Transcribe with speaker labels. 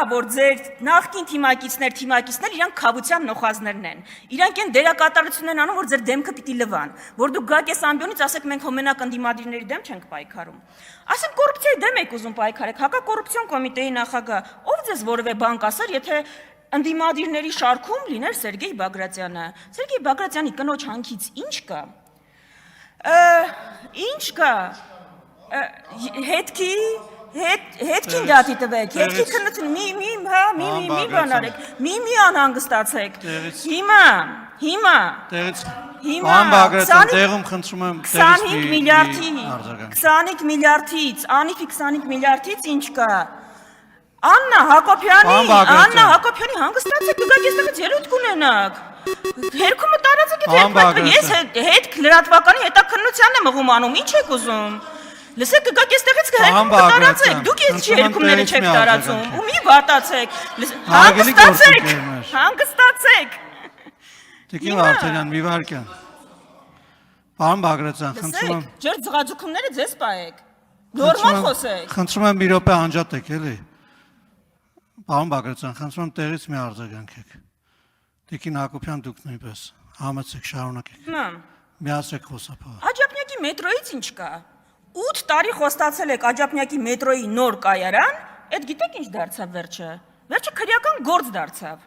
Speaker 1: որ ձեր նախկին թիմակիցներ իրանք խավության նոխազներն են։ Իրանք են դերակատարություն են անում, որ ձեր դեմքը պիտի լվան, որ դուք գաք այս ամբիոնից ասեք մենք հոմենակ ընդդիմադիրների դեմ չենք պայքարում։ Ասենք կոռուպցիայի դեմ եք ուզում պայքարեք, հակակոռուպցիոն կոմիտեի նախագահ, ով ձեզ որևէ բան կասեր, եթե ընդդիմադիրների շարքում լիներ Սերգեյ Բագրատյանը։ Սերգեյ Բագրատյանի կնոջ հանքից ինչ կա։ Ինչ կա։ Հետքին դատի տվեք, հետքի քննություն, մի բան արեք, մի անհանգստացեք։ Հիմա,
Speaker 2: Պարոն Բագրատյան, տեղում խնդրում եմ
Speaker 1: 25 միլիարդից, անիվի 25 միլիարդից ինչ կա։ Աննա Հակոբյանի հանգստացեք, կգաք եստեղից ելույթ կունենաք։ Հերքումը տարածեք ես հետ լրատվականի հետաքննությանն եմ ըղում անում, ինչ եք ուզում։ Լսեք կգաք եստեղից հերքումը տարածեք, դուք ես չի հերքումները չեք տարածում, ու մի վատացեք, հանգստացեք։
Speaker 2: Տիկին Վարդանյան, մի վարքյան։ Պարոն Բագրատյան, խնդրում եմ։
Speaker 1: Ջեր ձղաձուկները ձեզ պահեք, նորմալ խոսեք։
Speaker 2: Խնդրում եմ մի րոպե անջատեք, էլի։ Պարոն Բագրատյան, խնդրում եմ տեղից մի արձագանքեք։ Տիկին Հակոբյան, դուք նույնպես համեցեք, շարունակեք։ Միացրեք խոսափողը։
Speaker 1: Աջափնյակի մետրոից ինչ կա։ 8 տարի խոստացել եք Աջափնյակի մետրոյի նոր կայարան, այդ գիտեք ինչ դարձավ վերջը։ Վերջը քրեական գործ դարձավ։